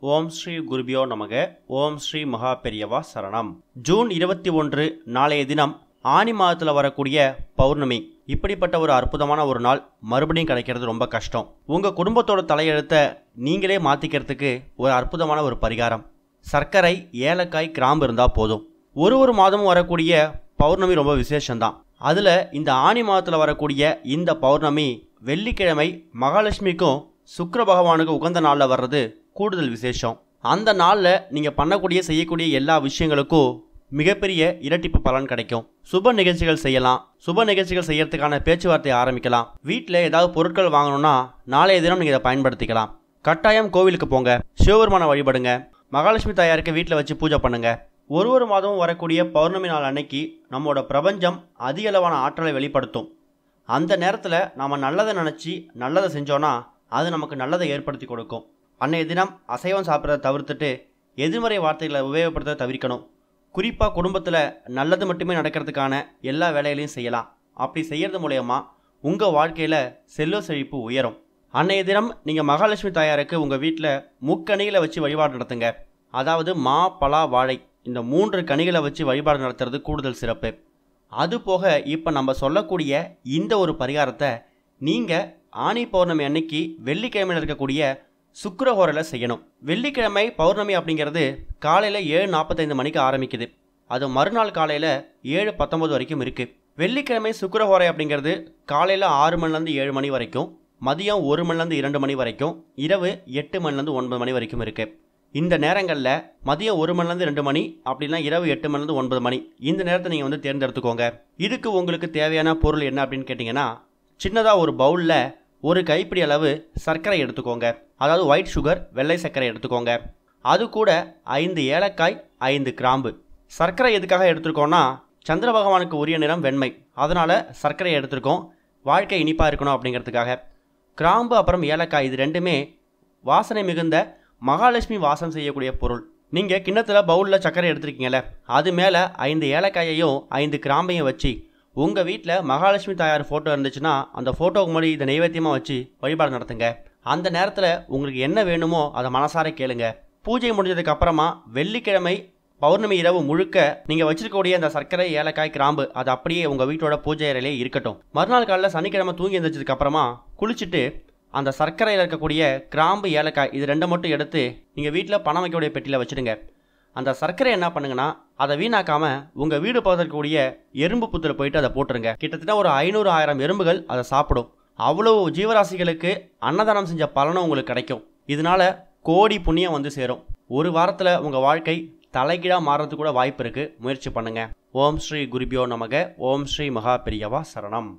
ஓம் ஸ்ரீ குருபியோ நமக. ஓம் ஸ்ரீ மகா பெரியவா சரணம். ஜூன் 21 நாளைய தினம் ஆனி மாதத்தில் வரக்கூடிய பௌர்ணமி. இப்படிப்பட்ட ஒரு அற்புதமான ஒரு நாள் மறுபடியும் கிடைக்கிறது ரொம்ப கஷ்டம். உங்கள் குடும்பத்தோட தலையெழுத்தை நீங்களே மாற்றிக்கிறதுக்கு ஒரு அற்புதமான ஒரு பரிகாரம். சர்க்கரை, ஏலக்காய், கிராம்பு இருந்தால் போதும். ஒரு மாதமும் வரக்கூடிய பௌர்ணமி ரொம்ப விசேஷம்தான். அதில் இந்த ஆனி மாதத்தில் வரக்கூடிய இந்த பௌர்ணமி வெள்ளிக்கிழமை மகாலட்சுமிக்கும் சுக்கிர பகவானுக்கு உகந்த நாளில் வர்றது கூடுதல் விசேஷம். அந்த நாளில் நீங்கள் பண்ணக்கூடிய செய்யக்கூடிய எல்லா விஷயங்களுக்கும் மிகப்பெரிய இரட்டிப்பு பலன் கிடைக்கும். சுப நிகழ்ச்சிகள் செய்யலாம். சுப நிகழ்ச்சிகள் செய்யறதுக்கான பேச்சுவார்த்தையை ஆரம்பிக்கலாம். வீட்டில் ஏதாவது பொருட்கள் வாங்கணும்னா நாளைய தினம் நீங்கள் இதை பயன்படுத்திக்கலாம். கட்டாயம் கோவிலுக்கு போங்க, சிவபெருமானை வழிபடுங்க, மகாலட்சுமி தாயாருக்கு வீட்டில் வச்சு பூஜை பண்ணுங்க. ஒரு மாதமும் வரக்கூடிய பௌர்ணமி நாள் அன்னைக்கு நம்மளோட பிரபஞ்சம் அதிக அளவான ஆற்றலை வெளிப்படுத்தும். அந்த நேரத்தில் நாம் நல்லதை நினச்சி நல்லதை செஞ்சோன்னா அது நமக்கு நல்லதை ஏற்படுத்தி கொடுக்கும். அன்றைய தினம் அசைவம் சாப்பிட்றத தவிர்த்துட்டு எதிர்மறை வார்த்தைகளை உபயோகப்படுத்த தவிர்க்கணும். குறிப்பாக குடும்பத்தில் நல்லது மட்டுமே நடக்கிறதுக்கான எல்லா வேலைகளையும் செய்யலாம். அப்படி செய்கிறது மூலயமா உங்கள் வாழ்க்கையில் செல்வ செழிப்பு உயரும். அன்றைய தினம் நீங்கள் மகாலட்சுமி தாயாருக்கு உங்கள் வீட்டில் முக்கணிகளை வச்சு வழிபாடு நடத்துங்க. அதாவது மா, பலா, வாழை இந்த 3 கனிகளை வச்சு வழிபாடு நடத்துறது கூடுதல் சிறப்பு. அதுபோக இப்போ நம்ம சொல்லக்கூடிய இந்த ஒரு பரிகாரத்தை நீங்கள் ஆனி பௌர்ணமி அன்னைக்கு வெள்ளிக்கிழமையில் இருக்கக்கூடிய சுக்கிரஹோரையில் செய்யணும். வெள்ளிக்கிழமை பௌர்ணமி அப்படிங்கிறது காலையில் 7:45 மணிக்கு ஆரம்பிக்குது. அது மறுநாள் காலையில் 7:19 வரைக்கும் இருக்குது. வெள்ளிக்கிழமை சுக்கிரஹோரை அப்படிங்கிறது காலையில் 6 மணிலேருந்து 7 மணி வரைக்கும், மதியம் 1 மணிலேருந்து 2 மணி வரைக்கும், இரவு 8 மணிலேருந்து 9 மணி வரைக்கும் இருக்குது. இந்த நேரங்களில் மதியம் 1 மணிலேருந்து 2 மணி, அப்படின்னா இரவு 8 மணிலேருந்து 9 மணி, இந்த நேரத்தை நீங்கள் தேர்ந்தெடுத்துக்கோங்க. இதுக்கு உங்களுக்கு தேவையான பொருள் என்ன அப்படின்னு கேட்டிங்கன்னா, சின்னதாக ஒரு பவுலில் ஒரு கைப்பிடி அளவு சர்க்கரை எடுத்துக்கோங்க. அதாவது ஒயிட் சுகர், வெள்ளை சர்க்கரை எடுத்துக்கோங்க. அது கூட 5 ஏலக்காய், 5 கிராம்பு. சர்க்கரை எதுக்காக எடுத்துருக்கோன்னா, சந்திர பகவானுக்கு உரிய நிறம் வெண்மை, அதனால் சர்க்கரை எடுத்துருக்கோம். வாழ்க்கை இனிப்பாக இருக்கணும் அப்படிங்கிறதுக்காக. கிராம்பு அப்புறம் ஏலக்காய் இது ரெண்டுமே வாசனை மிகுந்த மகாலட்சுமி வாசம் செய்யக்கூடிய பொருள். நீங்கள் கிண்ணத்தில் பவுலில் சர்க்கரை எடுத்துருக்கீங்கல்ல, அது மேலே 5 ஏலக்காயையும் 5 கிராம்பையும் வச்சு உங்கள் வீட்டில் மகாலட்சுமி தாயார் ஃபோட்டோ இருந்துச்சுன்னா அந்த ஃபோட்டோவுக்கு முன்னாடி இதை நைவேத்தியமாக வச்சு வழிபாடு நடத்துங்க. அந்த நேரத்தில் உங்களுக்கு என்ன வேணுமோ அதை மனசார கேளுங்க. பூஜை முடிஞ்சதுக்கு அப்புறமா வெள்ளிக்கிழமை பௌர்ணமி இரவு முழுக்க நீங்கள் வச்சிருக்கக்கூடிய அந்த சர்க்கரை, ஏலக்காய், கிராம்பு அது அப்படியே உங்கள் வீட்டோட பூஜை அறையிலே இருக்கட்டும். மறுநாள் காலையில் சனிக்கிழமை தூங்கி எழுந்திரிச்சதுக்கு அப்புறமா குளிச்சுட்டு அந்த சர்க்கரையில் இருக்கக்கூடிய கிராம்பு, ஏலக்காய் இது 2 மட்டும் எடுத்து நீங்கள் வீட்டில் பணம் வைக்கக்கூடிய பெட்டியில் வச்சுடுங்க. அந்த சர்க்கரை என்ன பண்ணுங்கன்னா, அதை வீணாக்காமல் உங்கள் வீடு பக்கக்கூடிய எறும்பு புத்தில் போயிட்டு அதை போட்டுருங்க. கிட்டத்தட்ட ஒரு 500-1000 எறும்புகள் அதை சாப்பிடும். அவ்வளோ ஜீவராசிகளுக்கு அன்னதானம் செஞ்ச பலனும் உங்களுக்கு கிடைக்கும். இதனால கோடி புண்ணியம் சேரும். ஒரு வாரத்தில் உங்கள் வாழ்க்கை தலைகீழாக மாறுறதுக்கு கூட வாய்ப்பு இருக்குது. முயற்சி பண்ணுங்க. ஓம் ஸ்ரீ குருபியோ நமக. ஓம் ஸ்ரீ மகா பெரியவா சரணம்.